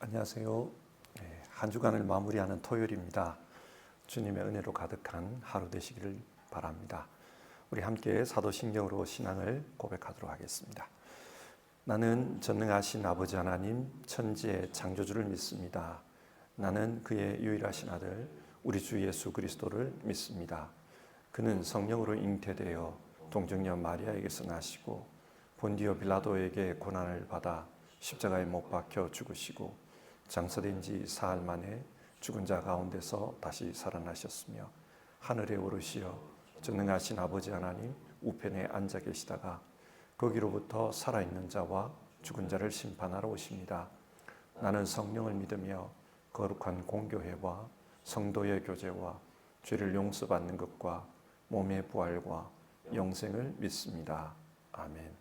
안녕하세요. 한 주간을 마무리하는 토요일입니다. 주님의 은혜로 가득한 하루 되시기를 바랍니다. 우리 함께 사도신경으로 신앙을 고백하도록 하겠습니다. 나는 전능하신 아버지 하나님 천지의 창조주를 믿습니다. 나는 그의 유일하신 아들 우리 주 예수 그리스도를 믿습니다. 그는 성령으로 잉태되어 동정녀 마리아에게서 나시고 본디오 빌라도에게 고난을 받아 십자가에 못 박혀 죽으시고 장사된 지 사흘 만에 죽은 자 가운데서 다시 살아나셨으며 하늘에 오르시어 전능하신 아버지 하나님 우편에 앉아 계시다가 거기로부터 살아있는 자와 죽은 자를 심판하러 오십니다. 나는 성령을 믿으며 거룩한 공교회와 성도의 교제와 죄를 용서받는 것과 몸의 부활과 영생을 믿습니다. 아멘.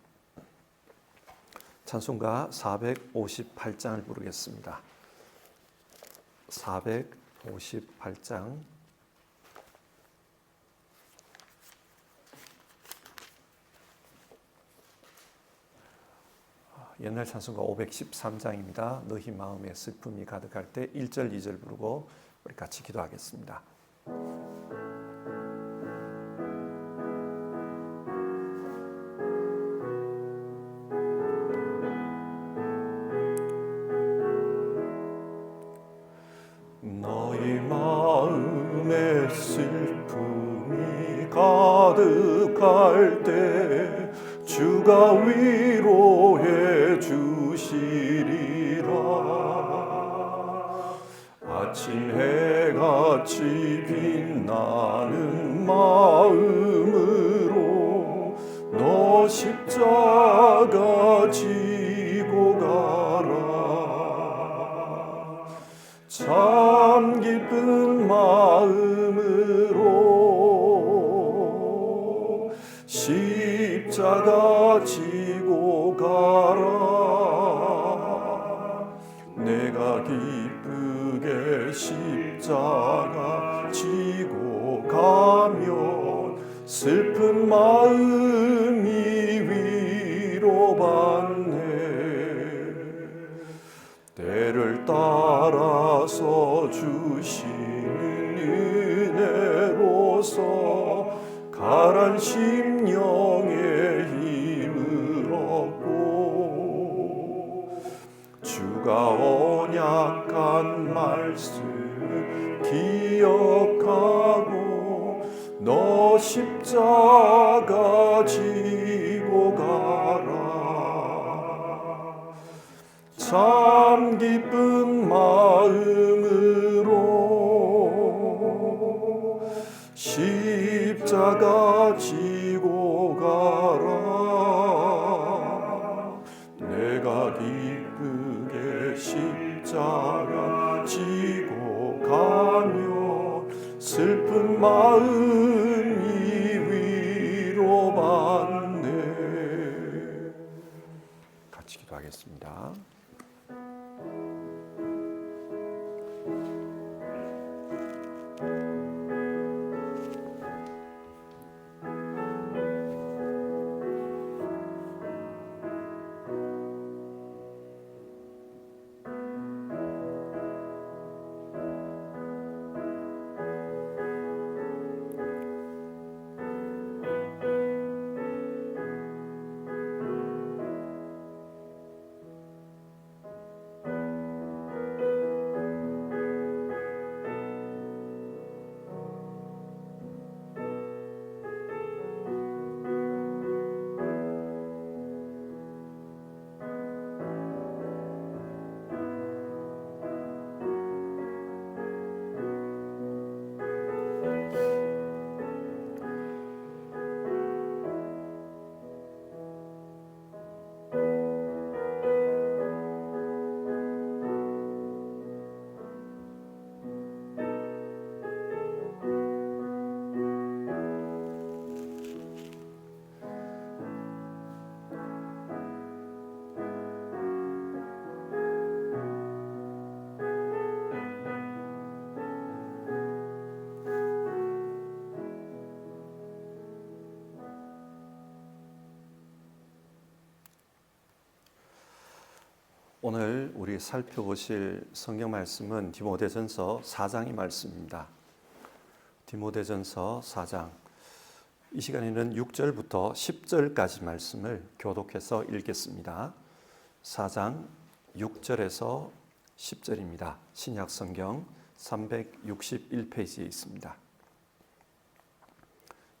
찬송가 458장을 부르겠습니다. 458장 옛날 찬송가 513장입니다. 너희 마음에 슬픔이 가득할 때 1절 2절 부르고 우리 같이 기도하겠습니다. 너희 마음에 슬픔이 가득할 때 주가 위로해 주시리라. 아침 해같이 빛나는 마음으로 너 십자가 지고 가라. 참 기쁜 마음으로 십자가 지고 가라. 내가 기쁘게 십자가 지고 가면 슬픈 마음이 위로받네. 때를 따라서 주시는 은혜로서 가란 심령의 힘을 얻고 주가 언약한 말씀 기억하고 너 십자가 지고 가라. 참 기쁜 마음으로 십자가 지고 가라. 내가 기쁘게 십자가 지고 가면 슬픈 마음이 위로받네. 같이 기도하겠습니다. 오늘 우리 살펴보실 성경 말씀은 디모데전서 4장의 말씀입니다. 디모데전서 4장. 이 시간에는 6절부터 10절까지 말씀을 교독해서 읽겠습니다. 4장 6절에서 10절입니다. 신약 성경 361페이지에 있습니다.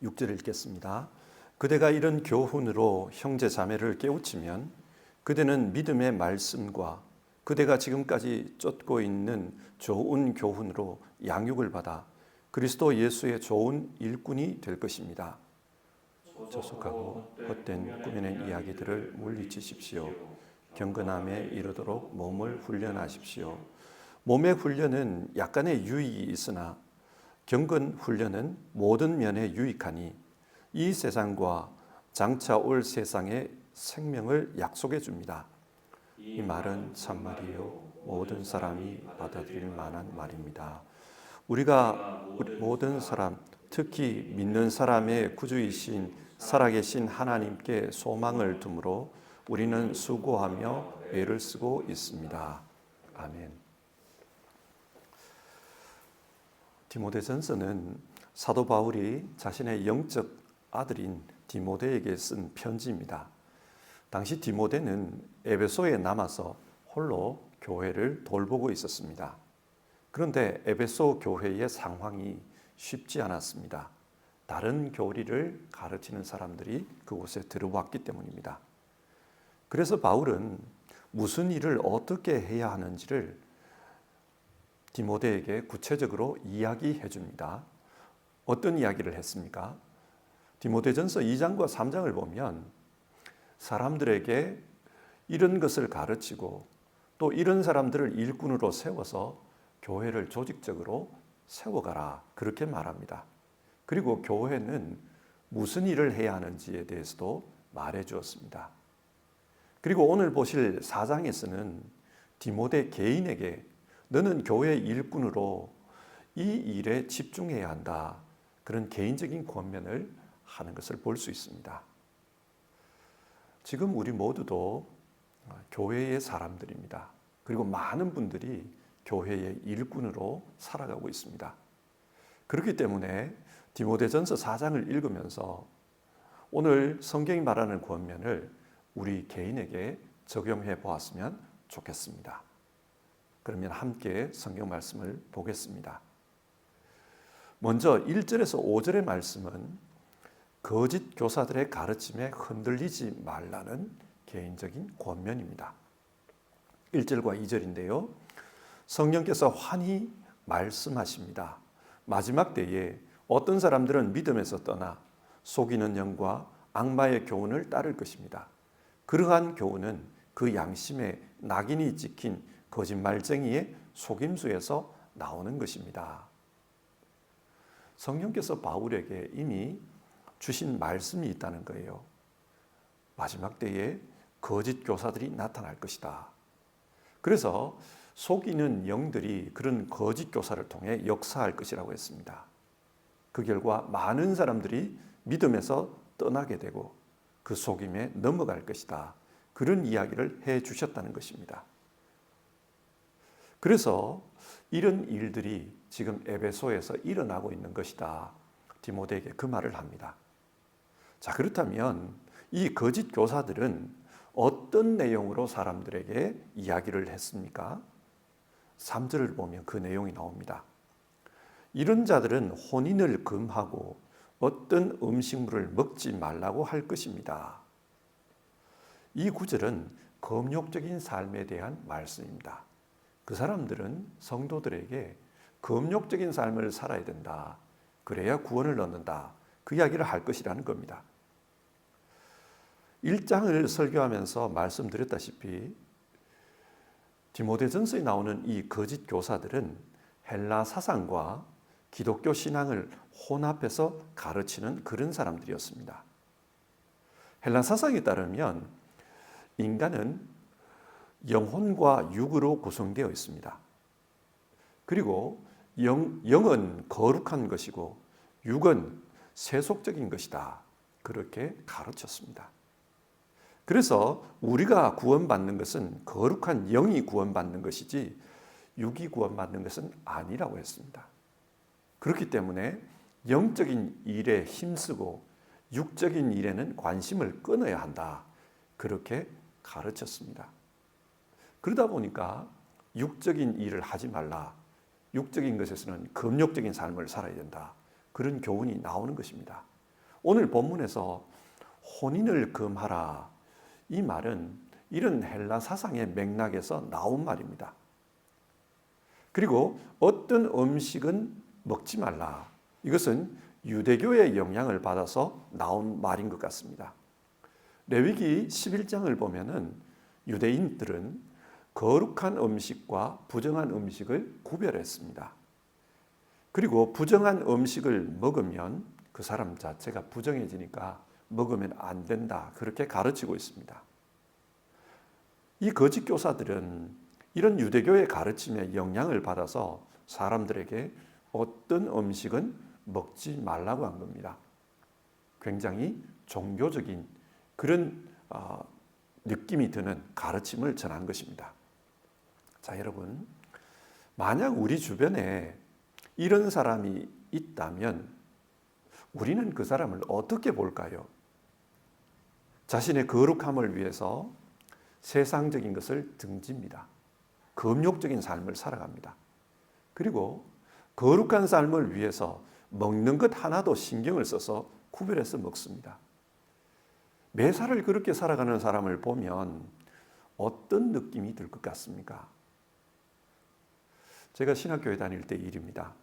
6절 읽겠습니다. 그대가 이런 교훈으로 형제 자매를 깨우치면 그대는 믿음의 말씀과 그대가 지금까지 쫓고 있는 좋은 교훈으로 양육을 받아 그리스도 예수의 좋은 일꾼이 될 것입니다. 조속하고 헛된 꾸며낸 이야기들을 물리치십시오. 경건함에 이르도록 몸을 훈련하십시오. 몸의 훈련은 약간의 유익이 있으나 경건 훈련은 모든 면에 유익하니 이 세상과 장차 올 세상의 생명을 약속해 줍니다. 이 말은 참말이요 모든 사람이 받아들일 만한 말입니다. 우리가 모든 사람, 특히 믿는 사람의 구주이신 살아계신 하나님께 소망을 두므로 우리는 수고하며 애를 쓰고 있습니다. 아멘. 디모데전서는 사도 바울이 자신의 영적 아들인 디모데에게 쓴 편지입니다. 당시 디모데는 에베소에 남아서 홀로 교회를 돌보고 있었습니다. 그런데 에베소 교회의 상황이 쉽지 않았습니다. 다른 교리를 가르치는 사람들이 그곳에 들어왔기 때문입니다. 그래서 바울은 무슨 일을 어떻게 해야 하는지를 디모데에게 구체적으로 이야기해 줍니다. 어떤 이야기를 했습니까? 디모데전서 2장과 3장을 보면 사람들에게 이런 것을 가르치고 또 이런 사람들을 일꾼으로 세워서 교회를 조직적으로 세워가라 그렇게 말합니다. 그리고 교회는 무슨 일을 해야 하는지에 대해서도 말해 주었습니다. 그리고 오늘 보실 4장에서는 디모데 개인에게 너는 교회 일꾼으로 이 일에 집중해야 한다. 그런 개인적인 권면을 하는 것을 볼 수 있습니다. 지금 우리 모두도 교회의 사람들입니다. 그리고 많은 분들이 교회의 일꾼으로 살아가고 있습니다. 그렇기 때문에 디모데전서 4장을 읽으면서 오늘 성경이 말하는 권면을 우리 개인에게 적용해 보았으면 좋겠습니다. 그러면 함께 성경 말씀을 보겠습니다. 먼저 1절에서 5절의 말씀은 거짓 교사들의 가르침에 흔들리지 말라는 개인적인 권면입니다. 1절과 2절인데요. 성령께서 환히 말씀하십니다. 마지막 때에 어떤 사람들은 믿음에서 떠나 속이는 영과 악마의 교훈을 따를 것입니다. 그러한 교훈은 그 양심에 낙인이 찍힌 거짓말쟁이의 속임수에서 나오는 것입니다. 성령께서 바울에게 이미 주신 말씀이 있다는 거예요. 마지막 때에 거짓 교사들이 나타날 것이다. 그래서 속이는 영들이 그런 거짓 교사를 통해 역사할 것이라고 했습니다. 그 결과 많은 사람들이 믿음에서 떠나게 되고 그 속임에 넘어갈 것이다. 그런 이야기를 해 주셨다는 것입니다. 그래서 이런 일들이 지금 에베소에서 일어나고 있는 것이다. 디모데에게 그 말을 합니다. 자, 그렇다면 이 거짓 교사들은 어떤 내용으로 사람들에게 이야기를 했습니까? 3절을 보면 그 내용이 나옵니다. 이런 자들은 혼인을 금하고 어떤 음식물을 먹지 말라고 할 것입니다. 이 구절은 금욕적인 삶에 대한 말씀입니다. 그 사람들은 성도들에게 금욕적인 삶을 살아야 된다. 그래야 구원을 얻는다. 그 이야기를 할 것이라는 겁니다. 1장을 설교하면서 말씀드렸다시피 디모데전서에 나오는 이 거짓 교사들은 헬라 사상과 기독교 신앙을 혼합해서 가르치는 그런 사람들이었습니다. 헬라 사상에 따르면 인간은 영혼과 육으로 구성되어 있습니다. 그리고 영은 거룩한 것이고 육은 세속적인 것이다. 그렇게 가르쳤습니다. 그래서 우리가 구원받는 것은 거룩한 영이 구원받는 것이지 육이 구원받는 것은 아니라고 했습니다. 그렇기 때문에 영적인 일에 힘쓰고 육적인 일에는 관심을 끊어야 한다. 그렇게 가르쳤습니다. 그러다 보니까 육적인 일을 하지 말라. 육적인 것에서는 금욕적인 삶을 살아야 된다. 그런 교훈이 나오는 것입니다. 오늘 본문에서 혼인을 금하라. 이 말은 이런 헬라 사상의 맥락에서 나온 말입니다. 그리고 어떤 음식은 먹지 말라. 이것은 유대교의 영향을 받아서 나온 말인 것 같습니다. 레위기 11장을 보면은 유대인들은 거룩한 음식과 부정한 음식을 구별했습니다. 그리고 부정한 음식을 먹으면 그 사람 자체가 부정해지니까 먹으면 안 된다. 그렇게 가르치고 있습니다. 이 거짓 교사들은 이런 유대교의 가르침에 영향을 받아서 사람들에게 어떤 음식은 먹지 말라고 한 겁니다. 굉장히 종교적인 그런 느낌이 드는 가르침을 전한 것입니다. 자, 여러분, 만약 우리 주변에 이런 사람이 있다면 우리는 그 사람을 어떻게 볼까요? 자신의 거룩함을 위해서 세상적인 것을 등집니다. 금욕적인 삶을 살아갑니다. 그리고 거룩한 삶을 위해서 먹는 것 하나도 신경을 써서 구별해서 먹습니다. 매사를 그렇게 살아가는 사람을 보면 어떤 느낌이 들 것 같습니까? 제가 신학교에 다닐 때 일입니다.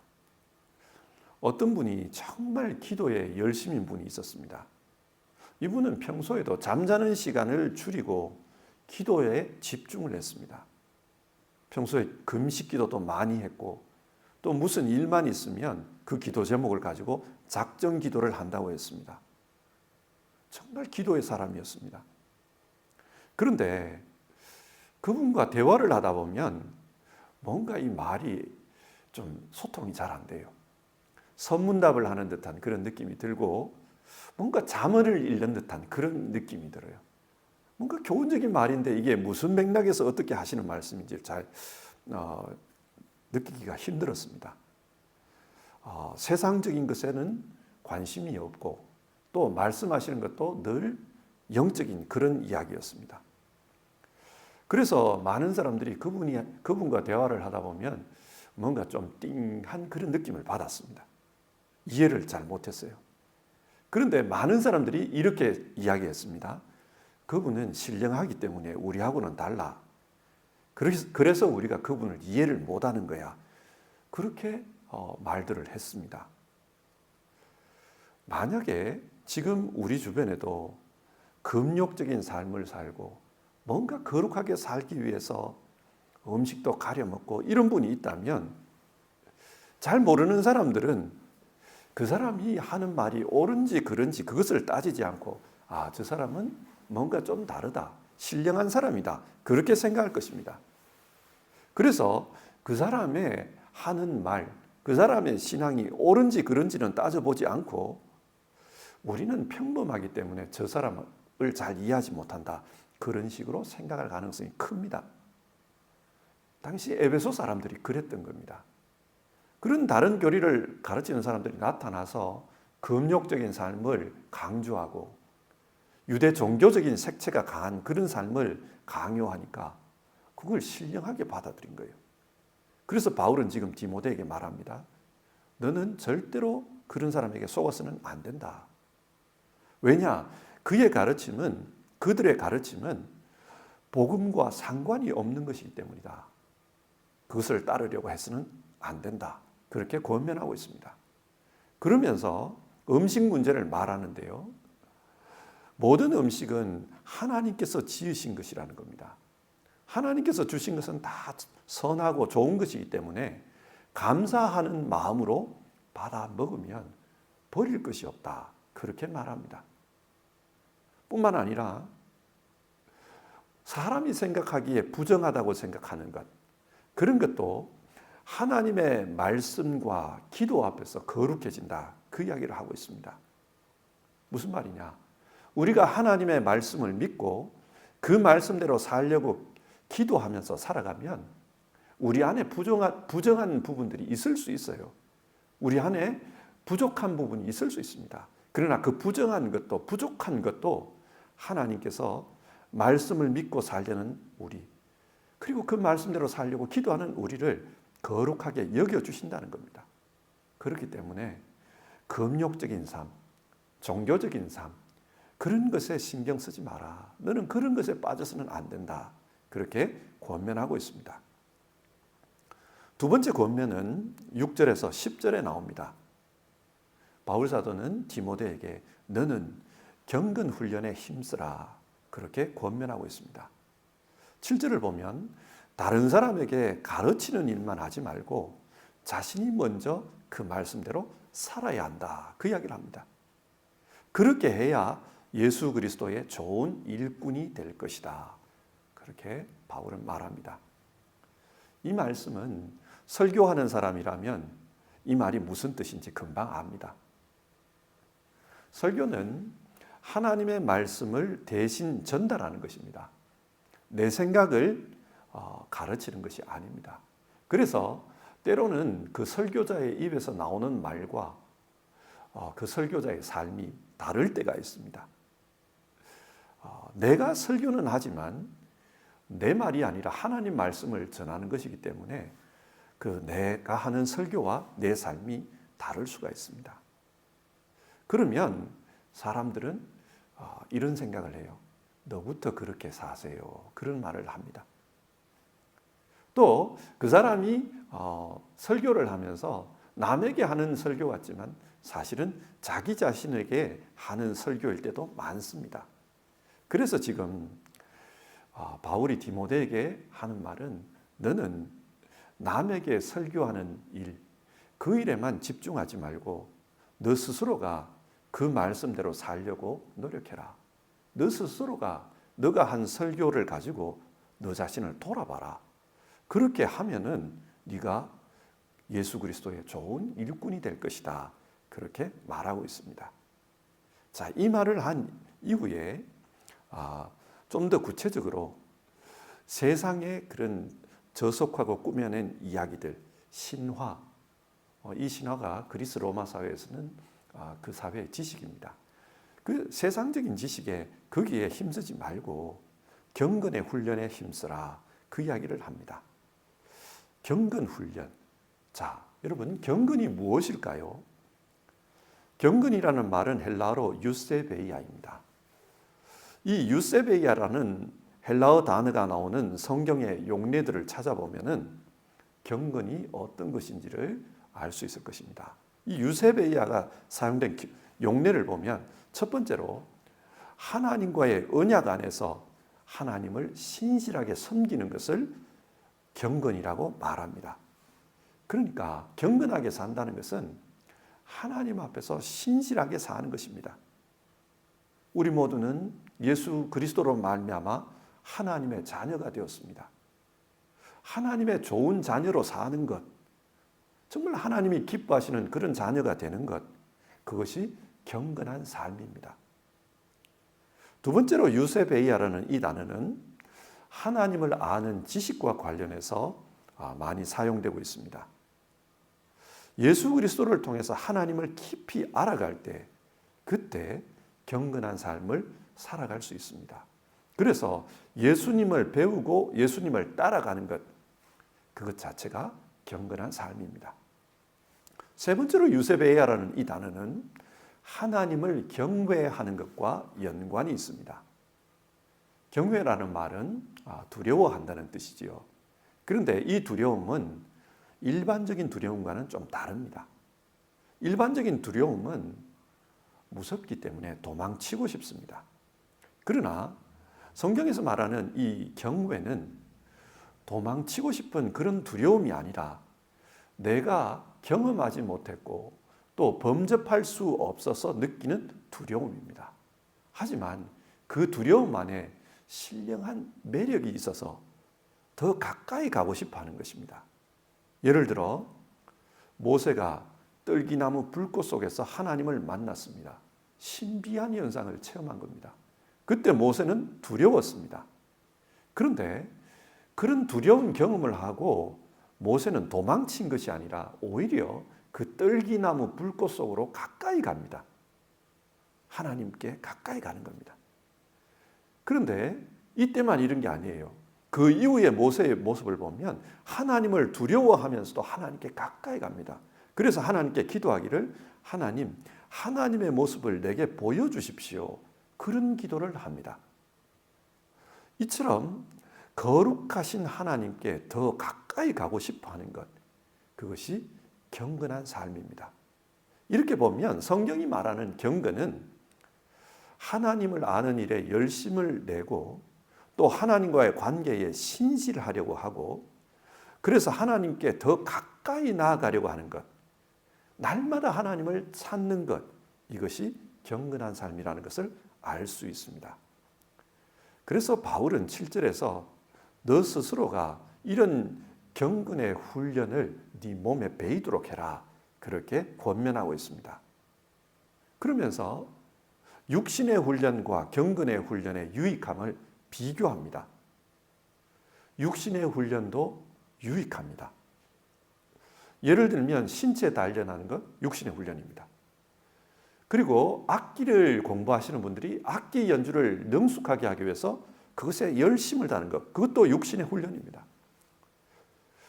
어떤 분이 정말 기도에 열심인 분이 있었습니다. 이분은 평소에도 잠자는 시간을 줄이고 기도에 집중을 했습니다. 평소에 금식 기도도 많이 했고 또 무슨 일만 있으면 그 기도 제목을 가지고 작정 기도를 한다고 했습니다. 정말 기도의 사람이었습니다. 그런데 그분과 대화를 하다 보면 뭔가 이 말이 좀 소통이 잘 안 돼요. 선문답을 하는 듯한 그런 느낌이 들고 뭔가 자문을 읽는 듯한 그런 느낌이 들어요. 뭔가 교훈적인 말인데 이게 무슨 맥락에서 어떻게 하시는 말씀인지 잘 느끼기가 힘들었습니다. 세상적인 것에는 관심이 없고 또 말씀하시는 것도 늘 영적인 그런 이야기였습니다. 그래서 많은 사람들이 그분과 대화를 하다 보면 뭔가 좀 띵한 그런 느낌을 받았습니다. 이해를 잘 못했어요. 그런데 많은 사람들이 이렇게 이야기했습니다. 그분은 신령하기 때문에 우리하고는 달라. 그래서 우리가 그분을 이해를 못하는 거야. 그렇게 말들을 했습니다. 만약에 지금 우리 주변에도 금욕적인 삶을 살고 뭔가 거룩하게 살기 위해서 음식도 가려 먹고 이런 분이 있다면 잘 모르는 사람들은 그 사람이 하는 말이 옳은지 그른지 그것을 따지지 않고 저 사람은 뭔가 좀 다르다. 신령한 사람이다. 그렇게 생각할 것입니다. 그래서 그 사람의 하는 말, 그 사람의 신앙이 옳은지 그른지는 따져보지 않고 우리는 평범하기 때문에 저 사람을 잘 이해하지 못한다. 그런 식으로 생각할 가능성이 큽니다. 당시 에베소 사람들이 그랬던 겁니다. 그런 다른 교리를 가르치는 사람들이 나타나서 금욕적인 삶을 강조하고 유대 종교적인 색채가 강한 그런 삶을 강요하니까 그걸 신령하게 받아들인 거예요. 그래서 바울은 지금 디모데에게 말합니다. 너는 절대로 그런 사람에게 속아서는 안 된다. 왜냐? 그들의 가르침은 복음과 상관이 없는 것이기 때문이다. 그것을 따르려고 해서는 안 된다. 그렇게 권면하고 있습니다. 그러면서 음식 문제를 말하는데요. 모든 음식은 하나님께서 지으신 것이라는 겁니다. 하나님께서 주신 것은 다 선하고 좋은 것이기 때문에 감사하는 마음으로 받아 먹으면 버릴 것이 없다. 그렇게 말합니다. 뿐만 아니라 사람이 생각하기에 부정하다고 생각하는 것, 그런 것도 하나님의 말씀과 기도 앞에서 거룩해진다. 그 이야기를 하고 있습니다. 무슨 말이냐? 우리가 하나님의 말씀을 믿고 그 말씀대로 살려고 기도하면서 살아가면 우리 안에 부정한 부분들이 있을 수 있어요. 우리 안에 부족한 부분이 있을 수 있습니다. 그러나 그 부정한 것도 부족한 것도 하나님께서 말씀을 믿고 살려는 우리, 그리고 그 말씀대로 살려고 기도하는 우리를 거룩하게 여겨주신다는 겁니다. 그렇기 때문에 금욕적인 삶, 종교적인 삶, 그런 것에 신경 쓰지 마라. 너는 그런 것에 빠져서는 안 된다. 그렇게 권면하고 있습니다. 두 번째 권면은 6절에서 10절에 나옵니다. 바울 사도는 디모데에게 너는 경건 훈련에 힘쓰라. 그렇게 권면하고 있습니다. 7절을 보면 다른 사람에게 가르치는 일만 하지 말고 자신이 먼저 그 말씀대로 살아야 한다. 그 이야기를 합니다. 그렇게 해야 예수 그리스도의 좋은 일꾼이 될 것이다. 그렇게 바울은 말합니다. 이 말씀은 설교하는 사람이라면 이 말이 무슨 뜻인지 금방 압니다. 설교는 하나님의 말씀을 대신 전달하는 것입니다. 내 생각을 가르치는 것이 아닙니다. 그래서 때로는 그 설교자의 입에서 나오는 말과 그 설교자의 삶이 다를 때가 있습니다. 내가 설교는 하지만 내 말이 아니라 하나님 말씀을 전하는 것이기 때문에 그 내가 하는 설교와 내 삶이 다를 수가 있습니다. 그러면 사람들은 이런 생각을 해요. 너부터 그렇게 사세요. 그런 말을 합니다. 또 그 사람이 설교를 하면서 남에게 하는 설교 같지만 사실은 자기 자신에게 하는 설교일 때도 많습니다. 그래서 지금 바울이 디모데에게 하는 말은 너는 남에게 설교하는 일, 그 일에만 집중하지 말고 너 스스로가 그 말씀대로 살려고 노력해라. 너 스스로가 너가 한 설교를 가지고 너 자신을 돌아봐라. 그렇게 하면은 네가 예수 그리스도의 좋은 일꾼이 될 것이다. 그렇게 말하고 있습니다. 자, 이 말을 한 이후에 좀 더 구체적으로 세상의 그런 저속하고 꾸며낸 이야기들, 신화, 이 신화가 그리스 로마 사회에서는 그 사회의 지식입니다. 그 세상적인 지식에 거기에 힘쓰지 말고 경건의 훈련에 힘쓰라. 그 이야기를 합니다. 경건 훈련. 자, 여러분, 경건이 무엇일까요? 경건이라는 말은 헬라어로 유세베이아입니다. 이 유세베이아라는 헬라어 단어가 나오는 성경의 용례들을 찾아보면은 경건이 어떤 것인지를 알 수 있을 것입니다. 이 유세베이아가 사용된 용례를 보면 첫 번째로 하나님과의 언약 안에서 하나님을 신실하게 섬기는 것을 경건이라고 말합니다. 그러니까 경건하게 산다는 것은 하나님 앞에서 신실하게 사는 것입니다. 우리 모두는 예수 그리스도로 말미암아 하나님의 자녀가 되었습니다. 하나님의 좋은 자녀로 사는 것, 정말 하나님이 기뻐하시는 그런 자녀가 되는 것, 그것이 경건한 삶입니다. 두 번째로 유세베이아라는 이 단어는 하나님을 아는 지식과 관련해서 많이 사용되고 있습니다. 예수 그리스도를 통해서 하나님을 깊이 알아갈 때, 그때 경건한 삶을 살아갈 수 있습니다. 그래서 예수님을 배우고 예수님을 따라가는 것, 그것 자체가 경건한 삶입니다. 세 번째로 유세베이아라는 이 단어는 하나님을 경외하는 것과 연관이 있습니다. 경외라는 말은 두려워한다는 뜻이지요. 그런데 이 두려움은 일반적인 두려움과는 좀 다릅니다. 일반적인 두려움은 무섭기 때문에 도망치고 싶습니다. 그러나 성경에서 말하는 이 경외는 도망치고 싶은 그런 두려움이 아니라 내가 경험하지 못했고 또 범접할 수 없어서 느끼는 두려움입니다. 하지만 그 두려움 안에 신령한 매력이 있어서 더 가까이 가고 싶어 하는 것입니다. 예를 들어 모세가 떨기나무 불꽃 속에서 하나님을 만났습니다. 신비한 현상을 체험한 겁니다. 그때 모세는 두려웠습니다. 그런데 그런 두려운 경험을 하고 모세는 도망친 것이 아니라 오히려 그 떨기나무 불꽃 속으로 가까이 갑니다. 하나님께 가까이 가는 겁니다. 그런데 이때만 이런 게 아니에요. 그 이후에 모세의 모습을 보면 하나님을 두려워하면서도 하나님께 가까이 갑니다. 그래서 하나님께 기도하기를 하나님, 하나님의 모습을 내게 보여주십시오. 그런 기도를 합니다. 이처럼 거룩하신 하나님께 더 가까이 가고 싶어 하는 것, 그것이 경건한 삶입니다. 이렇게 보면 성경이 말하는 경건은 하나님을 아는 일에 열심을 내고 또 하나님과의 관계에 신실하려고 하고 그래서 하나님께 더 가까이 나아가려고 하는 것, 날마다 하나님을 찾는 것, 이것이 경건한 삶이라는 것을 알 수 있습니다. 그래서 바울은 7절에서 너 스스로가 이런 경건의 훈련을 네 몸에 배이도록 해라, 그렇게 권면하고 있습니다. 그러면서 육신의 훈련과 경건의 훈련의 유익함을 비교합니다. 육신의 훈련도 유익합니다. 예를 들면 신체 단련하는 것, 육신의 훈련입니다. 그리고 악기를 공부하시는 분들이 악기 연주를 능숙하게 하기 위해서 그것에 열심을 다하는 것, 그것도 육신의 훈련입니다.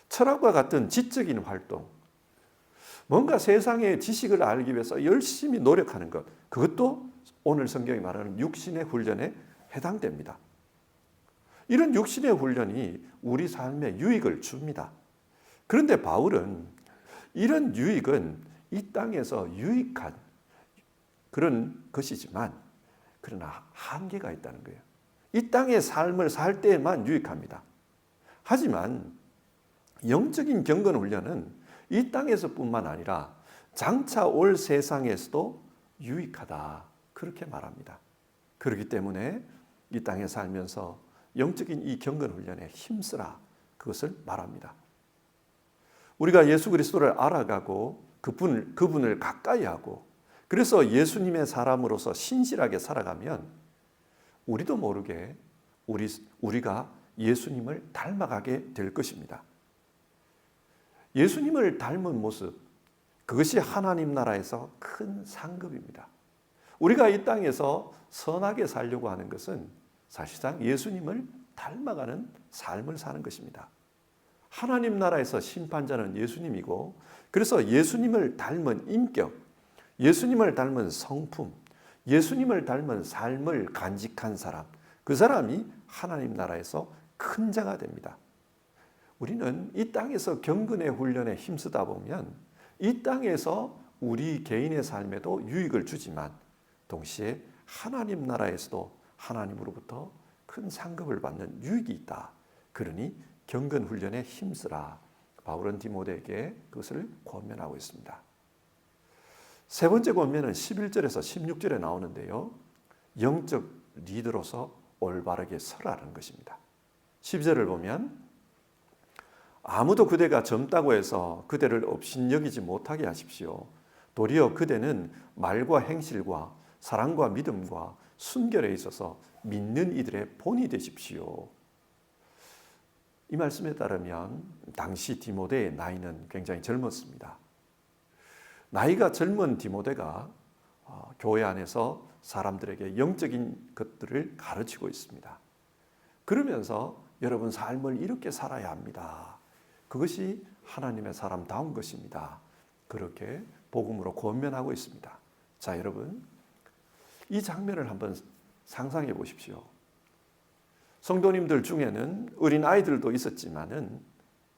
철학과 같은 지적인 활동, 뭔가 세상의 지식을 알기 위해서 열심히 노력하는 것, 그것도 오늘 성경이 말하는 육신의 훈련에 해당됩니다. 이런 육신의 훈련이 우리 삶에 유익을 줍니다. 그런데 바울은 이런 유익은 이 땅에서 유익한 그런 것이지만 그러나 한계가 있다는 거예요. 이 땅의 삶을 살 때에만 유익합니다. 하지만 영적인 경건 훈련은 이 땅에서뿐만 아니라 장차 올 세상에서도 유익하다, 그렇게 말합니다. 그렇기 때문에 이 땅에 살면서 영적인 이 경건 훈련에 힘쓰라, 그것을 말합니다. 우리가 예수 그리스도를 알아가고 그분을 가까이 하고 그래서 예수님의 사람으로서 신실하게 살아가면 우리도 모르게 우리가 예수님을 닮아가게 될 것입니다. 예수님을 닮은 모습, 그것이 하나님 나라에서 큰 상급입니다. 우리가 이 땅에서 선하게 살려고 하는 것은 사실상 예수님을 닮아가는 삶을 사는 것입니다. 하나님 나라에서 심판자는 예수님이고 그래서 예수님을 닮은 인격, 예수님을 닮은 성품, 예수님을 닮은 삶을 간직한 사람, 그 사람이 하나님 나라에서 큰 자가 됩니다. 우리는 이 땅에서 경건의 훈련에 힘쓰다 보면 이 땅에서 우리 개인의 삶에도 유익을 주지만 동시에 하나님 나라에서도 하나님으로부터 큰 상급을 받는 유익이 있다. 그러니 경건 훈련에 힘쓰라. 바울은 디모데에게 그것을 권면하고 있습니다. 세 번째 권면은 11절에서 16절에 나오는데요. 영적 리더로서 올바르게 서라는 것입니다. 12절을 보면 아무도 그대가 젊다고 해서 그대를 업신여기지 못하게 하십시오. 도리어 그대는 말과 행실과 사랑과 믿음과 순결에 있어서 믿는 이들의 본이 되십시오. 이 말씀에 따르면 당시 디모데의 나이는 굉장히 젊었습니다. 나이가 젊은 디모데가 교회 안에서 사람들에게 영적인 것들을 가르치고 있습니다. 그러면서 여러분 삶을 이렇게 살아야 합니다. 그것이 하나님의 사람다운 것입니다. 그렇게 복음으로 권면하고 있습니다. 자, 여러분 이 장면을 한번 상상해 보십시오. 성도님들 중에는 어린 아이들도 있었지만은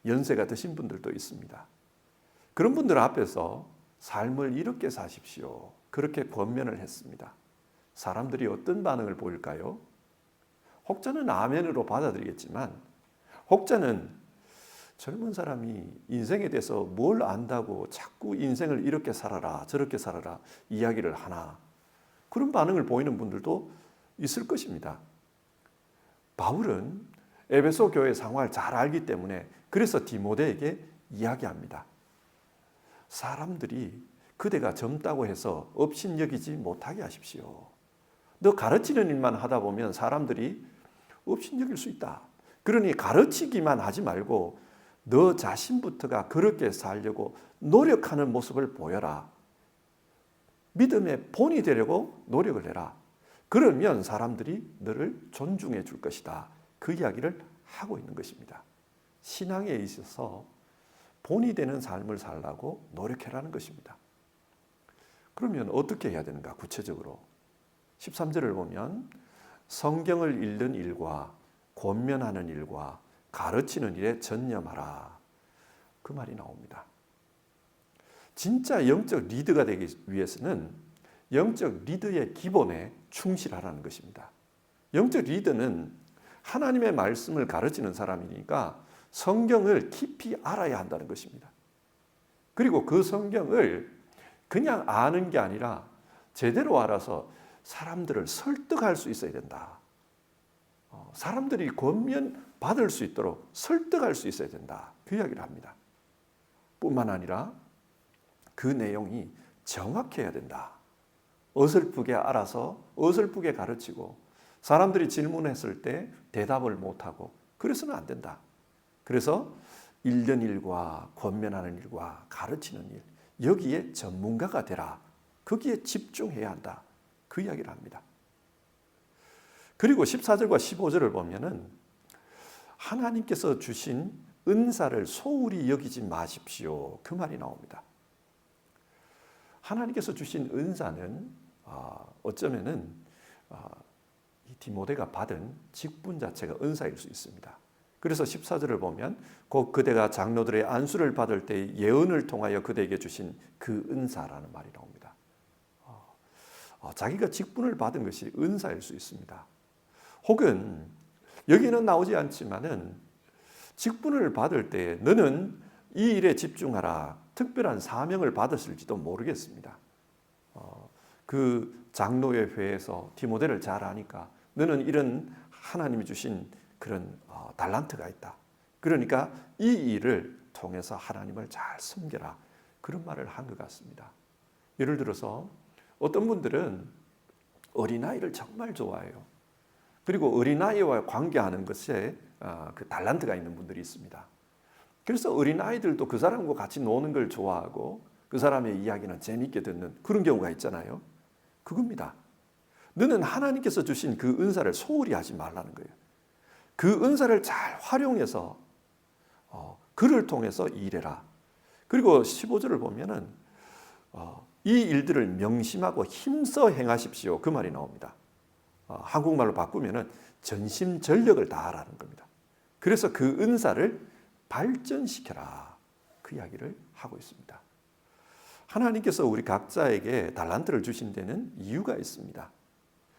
연세가 드신 분들도 있습니다. 그런 분들 앞에서 삶을 이렇게 사십시오. 그렇게 권면을 했습니다. 사람들이 어떤 반응을 보일까요? 혹자는 아멘으로 받아들이겠지만 혹자는 젊은 사람이 인생에 대해서 뭘 안다고 자꾸 인생을 이렇게 살아라 저렇게 살아라 이야기를 하나, 그런 반응을 보이는 분들도 있을 것입니다. 바울은 에베소 교회 상황을 잘 알기 때문에 그래서 디모데에게 이야기합니다. 사람들이 그대가 젊다고 해서 업신여기지 못하게 하십시오. 너 가르치는 일만 하다 보면 사람들이 업신여길 수 있다. 그러니 가르치기만 하지 말고 너 자신부터가 그렇게 살려고 노력하는 모습을 보여라. 믿음의 본이 되려고 노력을 해라. 그러면 사람들이 너를 존중해 줄 것이다. 그 이야기를 하고 있는 것입니다. 신앙에 있어서 본이 되는 삶을 살라고 노력해라는 것입니다. 그러면 어떻게 해야 되는가? 구체적으로 13절을 보면 성경을 읽는 일과 권면하는 일과 가르치는 일에 전념하라. 그 말이 나옵니다. 진짜 영적 리더가 되기 위해서는 영적 리더의 기본에 충실하라는 것입니다. 영적 리더는 하나님의 말씀을 가르치는 사람이니까 성경을 깊이 알아야 한다는 것입니다. 그리고 그 성경을 그냥 아는 게 아니라 제대로 알아서 사람들을 설득할 수 있어야 된다. 사람들이 권면 받을 수 있도록 설득할 수 있어야 된다. 그 이야기를 합니다. 뿐만 아니라 그 내용이 정확해야 된다. 어설프게 알아서 어설프게 가르치고 사람들이 질문했을 때 대답을 못하고 그래서는 안 된다. 그래서 읽는 일과 권면하는 일과 가르치는 일, 여기에 전문가가 되라. 거기에 집중해야 한다. 그 이야기를 합니다. 그리고 14절과 15절을 보면은 하나님께서 주신 은사를 소홀히 여기지 마십시오. 그 말이 나옵니다. 하나님께서 주신 은사는 어쩌면은 이 디모데가 받은 직분 자체가 은사일 수 있습니다. 그래서 14절을 보면 곧 그대가 장로들의 안수를 받을 때 예언을 통하여 그대에게 주신 그 은사라는 말이 나옵니다. 자기가 직분을 받은 것이 은사일 수 있습니다. 혹은 여기는 나오지 않지만은 직분을 받을 때 너는 이 일에 집중하라. 특별한 사명을 받았을지도 모르겠습니다. 그 장로의 회에서 디모데를 잘 아니까 너는 이런 하나님이 주신 그런 달란트가 있다. 그러니까 이 일을 통해서 하나님을 잘 섬겨라. 그런 말을 한 것 같습니다. 예를 들어서 어떤 분들은 어린아이를 정말 좋아해요. 그리고 어린아이와 관계하는 것에 그 달란트가 있는 분들이 있습니다. 그래서 어린아이들도 그 사람과 같이 노는 걸 좋아하고 그 사람의 이야기는 재미있게 듣는 그런 경우가 있잖아요. 그겁니다. 너는 하나님께서 주신 그 은사를 소홀히 하지 말라는 거예요. 그 은사를 잘 활용해서 그를 통해서 일해라. 그리고 15절을 보면은 이 일들을 명심하고 힘써 행하십시오. 그 말이 나옵니다. 한국말로 바꾸면은 전심전력을 다하라는 겁니다. 그래서 그 은사를 발전시켜라. 그 이야기를 하고 있습니다. 하나님께서 우리 각자에게 달란트를 주신 데는 이유가 있습니다.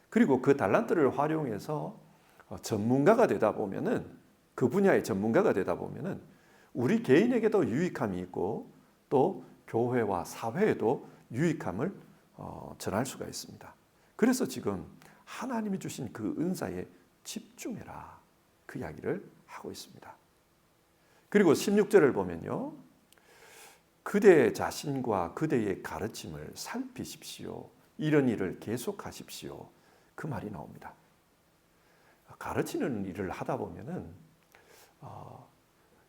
그리고 그 달란트를 활용해서 전문가가 되다 보면은 그 분야의 전문가가 되다 보면은 우리 개인에게도 유익함이 있고 또 교회와 사회에도 유익함을 전할 수가 있습니다. 그래서 지금 하나님이 주신 그 은사에 집중해라. 그 이야기를 하고 있습니다. 그리고 16절을 보면요. 그대 자신과 그대의 가르침을 살피십시오. 이런 일을 계속하십시오. 그 말이 나옵니다. 가르치는 일을 하다 보면은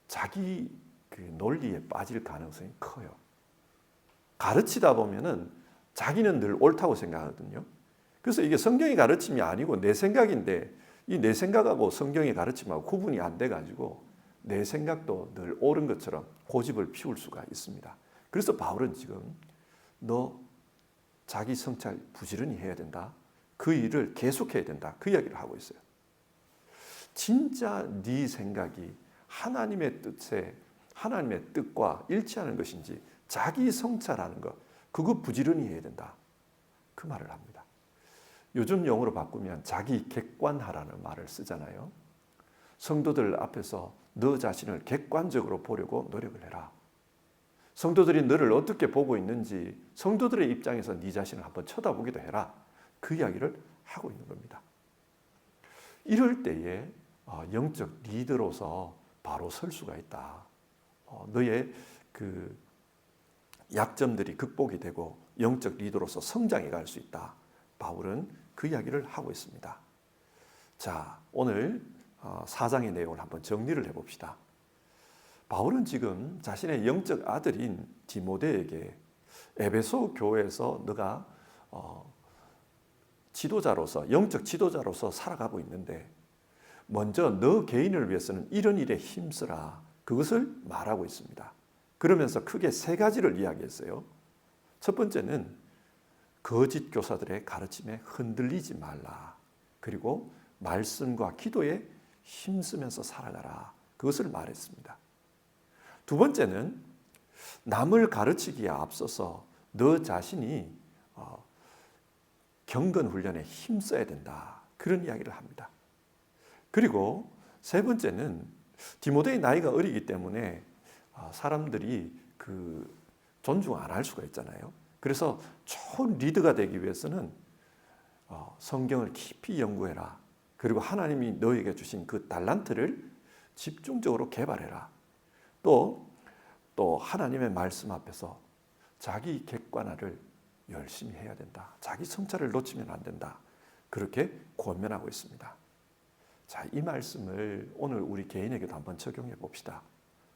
자기 그 논리에 빠질 가능성이 커요. 가르치다 보면은 자기는 늘 옳다고 생각하거든요. 그래서 이게 성경의 가르침이 아니고 내 생각인데 이 내 생각하고 성경의 가르침하고 구분이 안 돼가지고 내 생각도 늘 옳은 것처럼 고집을 피울 수가 있습니다. 그래서 바울은 지금 너 자기 성찰 부지런히 해야 된다. 그 일을 계속해야 된다. 그 이야기를 하고 있어요. 진짜 네 생각이 하나님의 뜻과 일치하는 것인지 자기 성찰하는 것, 그거 부지런히 해야 된다. 그 말을 합니다. 요즘 용어로 바꾸면 자기 객관하라는 말을 쓰잖아요. 성도들 앞에서 너 자신을 객관적으로 보려고 노력을 해라. 성도들이 너를 어떻게 보고 있는지 성도들의 입장에서 네 자신을 한번 쳐다보기도 해라. 그 이야기를 하고 있는 겁니다. 이럴 때에 영적 리더로서 바로 설 수가 있다. 너의 그 약점들이 극복이 되고 영적 리더로서 성장해 갈 수 있다. 바울은 그 이야기를 하고 있습니다. 자, 오늘 4장의 내용을 한번 정리를 해봅시다. 바울은 지금 자신의 영적 아들인 디모데에게 에베소 교회에서 너가 지도자로서, 영적 지도자로서 살아가고 있는데 먼저 너 개인을 위해서는 이런 일에 힘쓰라. 그것을 말하고 있습니다. 그러면서 크게 세 가지를 이야기했어요. 첫 번째는 거짓 교사들의 가르침에 흔들리지 말라. 그리고 말씀과 기도에 힘쓰면서 살아가라. 그것을 말했습니다. 두 번째는 남을 가르치기에 앞서서 너 자신이 경건 훈련에 힘써야 된다. 그런 이야기를 합니다. 그리고 세 번째는 디모데의 나이가 어리기 때문에 사람들이 존중 안 할 수가 있잖아요. 그래서 좋은 리더가 되기 위해서는 성경을 깊이 연구해라. 그리고 하나님이 너에게 주신 그 달란트를 집중적으로 개발해라. 또 하나님의 말씀 앞에서 자기 객관화를 열심히 해야 된다. 자기 성찰을 놓치면 안 된다. 그렇게 권면하고 있습니다. 자, 이 말씀을 오늘 우리 개인에게도 한번 적용해 봅시다.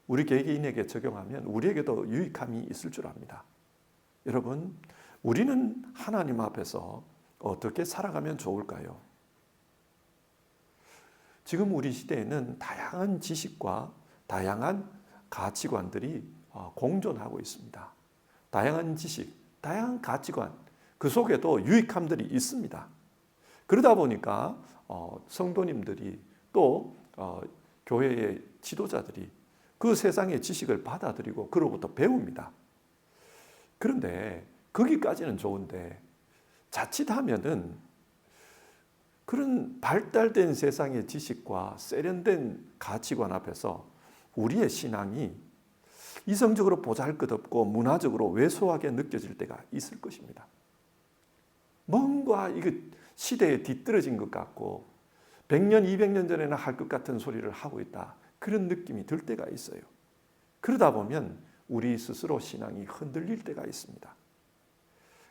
우리 개인에게 적용하면 우리에게도 유익함이 있을 줄 압니다. 여러분, 우리는 하나님 앞에서 어떻게 살아가면 좋을까요? 지금 우리 시대에는 다양한 지식과 다양한 가치관들이 공존하고 있습니다. 다양한 지식, 다양한 가치관, 그 속에도 유익함들이 있습니다. 그러다 보니까 성도님들이 또 교회의 지도자들이 그 세상의 지식을 받아들이고 그로부터 배웁니다. 그런데 거기까지는 좋은데 자칫하면은 그런 발달된 세상의 지식과 세련된 가치관 앞에서 우리의 신앙이 이성적으로 보잘것없고 문화적으로 왜소하게 느껴질 때가 있을 것입니다. 뭔가 이거 시대에 뒤떨어진 것 같고 100년, 200년 전에나 할 것 같은 소리를 하고 있다. 그런 느낌이 들 때가 있어요. 그러다 보면 우리 스스로 신앙이 흔들릴 때가 있습니다.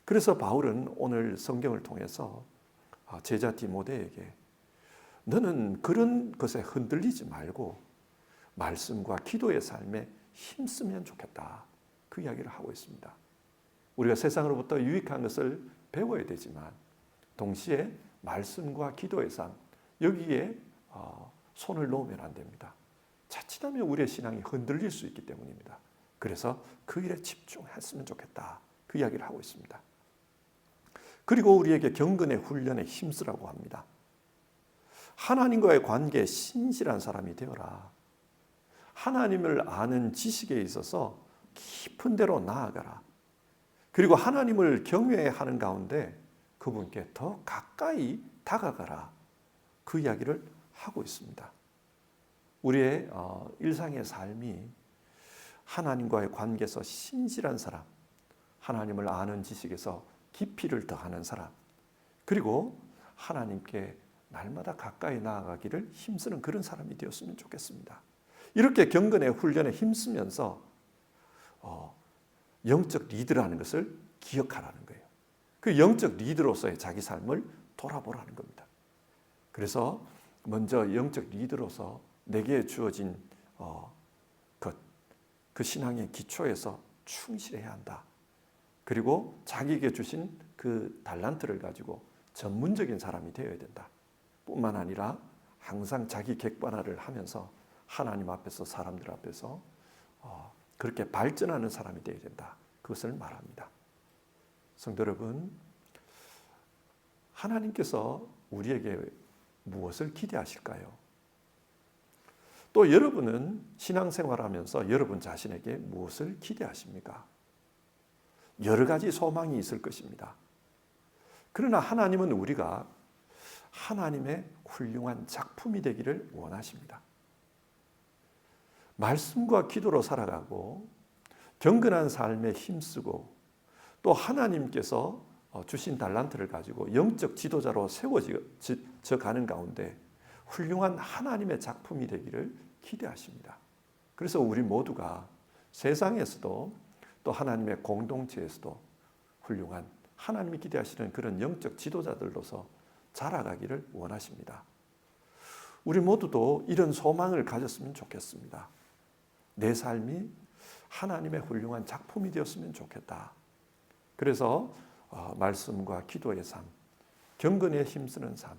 그래서 바울은 오늘 성경을 통해서 제자 디모데에게 너는 그런 것에 흔들리지 말고 말씀과 기도의 삶에 힘쓰면 좋겠다. 그 이야기를 하고 있습니다. 우리가 세상으로부터 유익한 것을 배워야 되지만 동시에 말씀과 기도의 삶, 여기에 손을 놓으면 안 됩니다. 자칫하면 우리의 신앙이 흔들릴 수 있기 때문입니다. 그래서 그 일에 집중했으면 좋겠다. 그 이야기를 하고 있습니다. 그리고 우리에게 경건의 훈련에 힘쓰라고 합니다. 하나님과의 관계에 신실한 사람이 되어라. 하나님을 아는 지식에 있어서 깊은 데로 나아가라. 그리고 하나님을 경외하는 가운데 그분께 더 가까이 다가가라. 그 이야기를 하고 있습니다. 우리의 일상의 삶이 하나님과의 관계에서 신실한 사람, 하나님을 아는 지식에서 깊이를 더하는 사람, 그리고 하나님께 날마다 가까이 나아가기를 힘쓰는 그런 사람이 되었으면 좋겠습니다. 이렇게 경건의 훈련에 힘쓰면서 영적 리더라는 것을 기억하라는 거예요. 그 영적 리더로서의 자기 삶을 돌아보라는 겁니다. 그래서 먼저 영적 리더로서 내게 주어진 그 신앙의 기초에서 충실해야 한다. 그리고 자기에게 주신 그 달란트를 가지고 전문적인 사람이 되어야 된다. 뿐만 아니라 항상 자기 객관화를 하면서 하나님 앞에서 사람들 앞에서 그렇게 발전하는 사람이 되어야 된다. 그것을 말합니다. 성도 여러분, 하나님께서 우리에게 무엇을 기대하실까요? 또 여러분은 신앙생활하면서 여러분 자신에게 무엇을 기대하십니까? 여러 가지 소망이 있을 것입니다. 그러나 하나님은 우리가 하나님의 훌륭한 작품이 되기를 원하십니다. 말씀과 기도로 살아가고 경건한 삶에 힘쓰고 또 하나님께서 주신 달란트를 가지고 영적 지도자로 세워져 가는 가운데 훌륭한 하나님의 작품이 되기를 기대하십니다. 그래서 우리 모두가 세상에서도 또 하나님의 공동체에서도 훌륭한 하나님이 기대하시는 그런 영적 지도자들로서 자라가기를 원하십니다. 우리 모두도 이런 소망을 가졌으면 좋겠습니다. 내 삶이 하나님의 훌륭한 작품이 되었으면 좋겠다. 그래서 말씀과 기도의 삶, 경건에 힘쓰는 삶,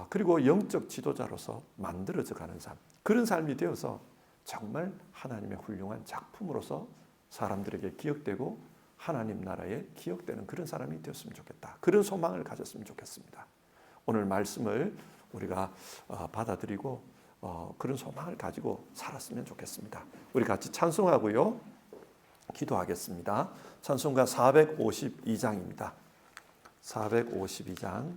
그리고 영적 지도자로서 만들어져 가는 삶, 그런 삶이 되어서 정말 하나님의 훌륭한 작품으로서 사람들에게 기억되고 하나님 나라에 기억되는 그런 사람이 되었으면 좋겠다. 그런 소망을 가졌으면 좋겠습니다. 오늘 말씀을 우리가 받아들이고 그런 소망을 가지고 살았으면 좋겠습니다. 우리 같이 찬송하고요, 기도하겠습니다. 찬송가 452장입니다. 452장.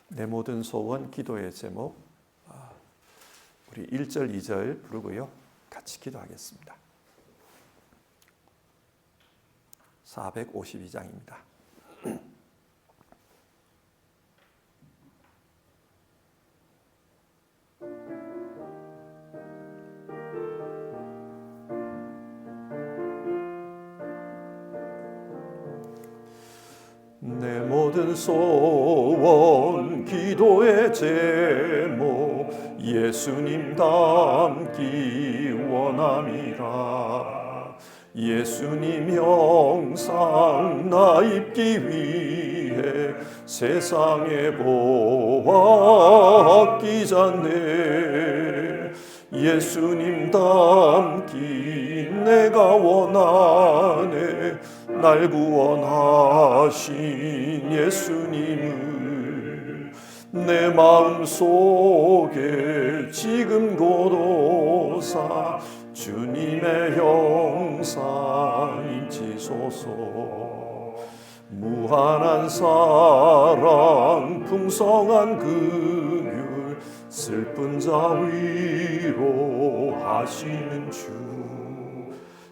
내 모든 소원 기도의 제목, 우리 1절 2절 부르고요, 같이 기도하겠습니다. 452장입니다. 내 모든 소원 기도의 제목 예수님 닮기 원함이라. 예수님 형상 나 입기 위해 세상에 보아 아끼잖네. 예수님 닮기 내가 원하네. 날 구원하신 예수님을 내 마음속에 지금 고도사 주님의 형상 인치소서. 무한한 사랑 풍성한 긍휼 슬픈 자 위로하시는 주.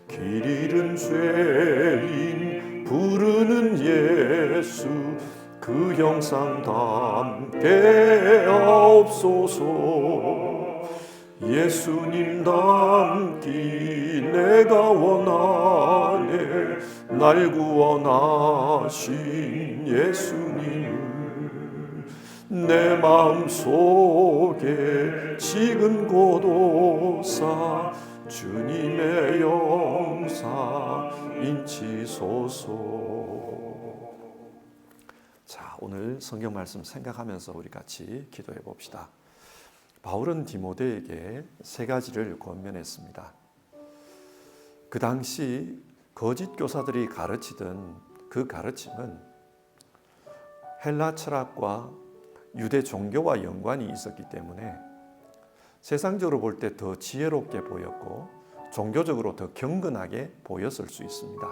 길 잃은 죄인 부르는 예수 그 형상 닮게 하옵소서. 예수님 닮기 내가 원하네. 날 구원하신 예수님을 내 마음속에 지금 고도사 주님의 영상 인치소서. 자, 오늘 성경 말씀 생각하면서 우리 같이 기도해 봅시다. 바울은 디모데에게 세 가지를 권면했습니다. 그 당시 거짓 교사들이 가르치던 그 가르침은 헬라 철학과 유대 종교와 연관이 있었기 때문에 세상적으로 볼 때 더 지혜롭게 보였고 종교적으로 더 경건하게 보였을 수 있습니다.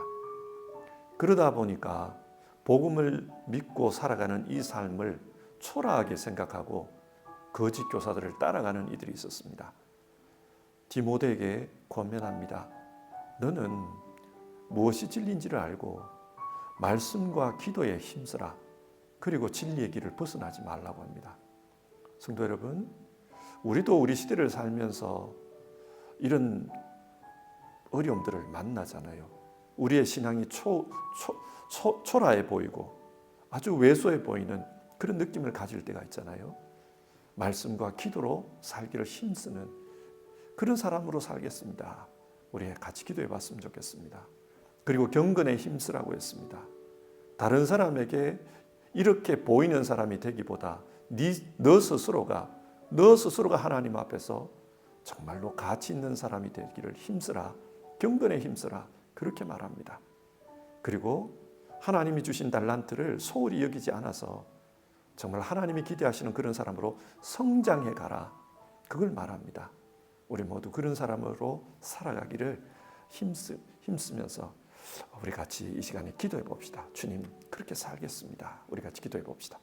그러다 보니까 복음을 믿고 살아가는 이 삶을 초라하게 생각하고 거짓 교사들을 따라가는 이들이 있었습니다. 디모데에게 권면합니다. 너는 무엇이 진리인지를 알고 말씀과 기도에 힘쓰라. 그리고 진리의 길을 벗어나지 말라고 합니다. 성도 여러분, 우리도 우리 시대를 살면서 이런 어려움들을 만나잖아요. 우리의 신앙이 초라해 보이고 아주 왜소해 보이는 그런 느낌을 가질 때가 있잖아요. 말씀과 기도로 살기를 힘쓰는 그런 사람으로 살겠습니다. 우리 같이 기도해 봤으면 좋겠습니다. 그리고 경건에 힘쓰라고 했습니다. 다른 사람에게 이렇게 보이는 사람이 되기보다 너 스스로가 하나님 앞에서 정말로 가치 있는 사람이 되기를 힘쓰라. 경건에 힘쓰라. 그렇게 말합니다. 그리고 하나님이 주신 달란트를 소홀히 여기지 않아서 정말 하나님이 기대하시는 그런 사람으로 성장해 가라. 그걸 말합니다. 우리 모두 그런 사람으로 살아가기를 힘쓰면서 우리 같이 이 시간에 기도해 봅시다. 주님, 그렇게 살겠습니다. 우리 같이 기도해 봅시다.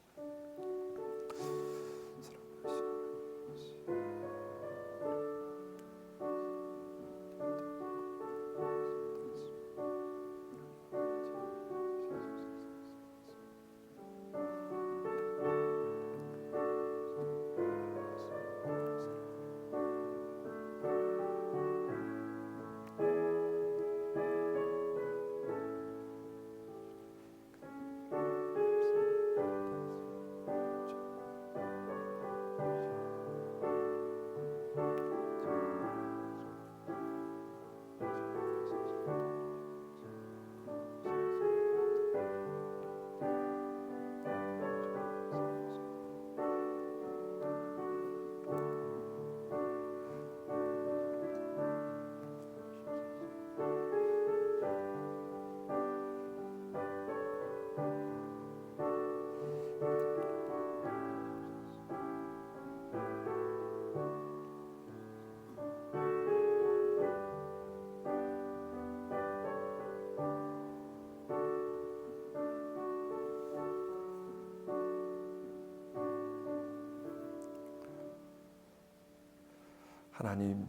하나님,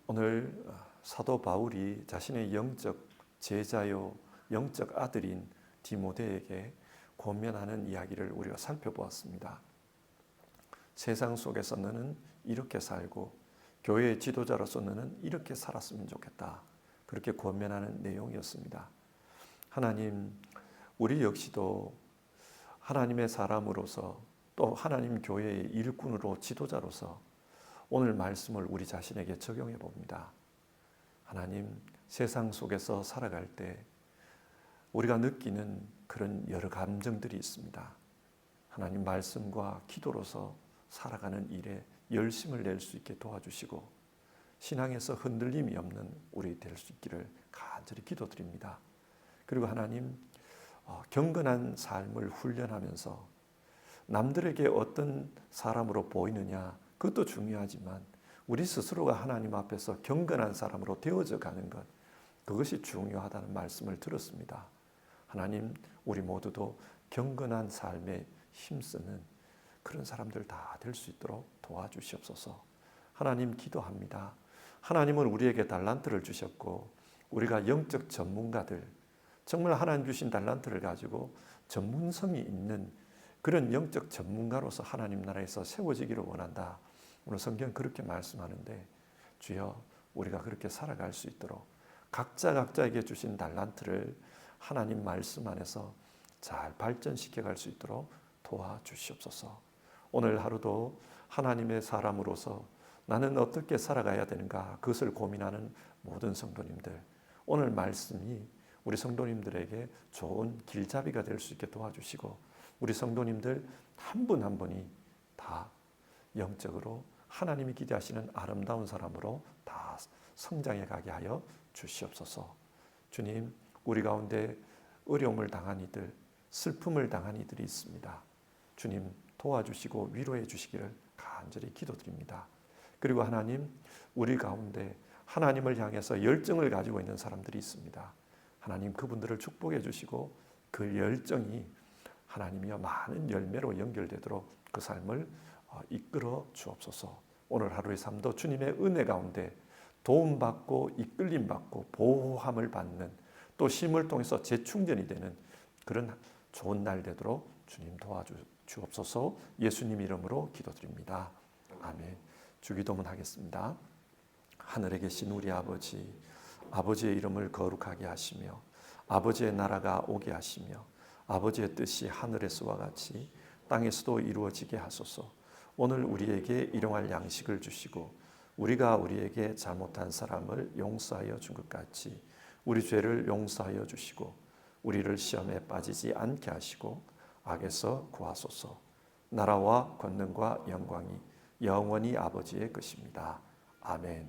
오늘 사도 바울이 자신의 영적 제자요 영적 아들인 디모데에게 권면하는 이야기를 우리가 살펴보았습니다. 세상 속에서 너는 이렇게 살고 교회의 지도자로서 너는 이렇게 살았으면 좋겠다. 그렇게 권면하는 내용이었습니다. 하나님, 우리 역시도 하나님의 사람으로서 또 하나님 교회의 일꾼으로 지도자로서 오늘 말씀을 우리 자신에게 적용해 봅니다. 하나님, 세상 속에서 살아갈 때 우리가 느끼는 그런 여러 감정들이 있습니다. 하나님 말씀과 기도로서 살아가는 일에 열심을 낼 수 있게 도와주시고 신앙에서 흔들림이 없는 우리 될 수 있기를 간절히 기도드립니다. 그리고 하나님, 경건한 삶을 훈련하면서 남들에게 어떤 사람으로 보이느냐 그것도 중요하지만 우리 스스로가 하나님 앞에서 경건한 사람으로 되어져 가는 것, 그것이 중요하다는 말씀을 들었습니다. 하나님, 우리 모두도 경건한 삶에 힘쓰는 그런 사람들 다 될 수 있도록 도와주시옵소서. 하나님, 기도합니다. 하나님은 우리에게 달란트를 주셨고 우리가 영적 전문가들, 정말 하나님 주신 달란트를 가지고 전문성이 있는 그런 영적 전문가로서 하나님 나라에서 세워지기를 원한다. 오늘 성경 그렇게 말씀하는데, 주여, 우리가 그렇게 살아갈 수 있도록 각자에게 주신 달란트를 하나님 말씀 안에서 잘 발전시켜 갈 수 있도록 도와주시옵소서. 오늘 하루도 하나님의 사람으로서 나는 어떻게 살아가야 되는가, 그것을 고민하는 모든 성도님들, 오늘 말씀이 우리 성도님들에게 좋은 길잡이가 될 수 있게 도와주시고 우리 성도님들 한 분 한 분이 다 영적으로 하나님이 기대하시는 아름다운 사람으로 다 성장해 가게 하여 주시옵소서. 주님, 우리 가운데 어려움을 당한 이들, 슬픔을 당한 이들이 있습니다. 주님, 도와주시고 위로해 주시기를 간절히 기도드립니다. 그리고 하나님, 우리 가운데 하나님을 향해서 열정을 가지고 있는 사람들이 있습니다. 하나님, 그분들을 축복해 주시고 그 열정이 하나님이여 많은 열매로 연결되도록 그 삶을 이끌어 주옵소서. 오늘 하루의 삶도 주님의 은혜 가운데 도움받고 이끌림받고 보호함을 받는, 또 쉼을 통해서 재충전이 되는 그런 좋은 날 되도록 주님 도와주옵소서. 예수님 이름으로 기도드립니다. 아멘. 주기도문 하겠습니다. 하늘에 계신 우리 아버지, 아버지의 이름을 거룩하게 하시며 아버지의 나라가 오게 하시며 아버지의 뜻이 하늘에서와 같이 땅에서도 이루어지게 하소서. 오늘 우리에게 일용할 양식을 주시고 우리가 우리에게 잘못한 사람을 용서하여 준 것 같이 우리 죄를 용서하여 주시고 우리를 시험에 빠지지 않게 하시고 악에서 구하소서. 나라와 권능과 영광이 영원히 아버지의 것입니다. 아멘.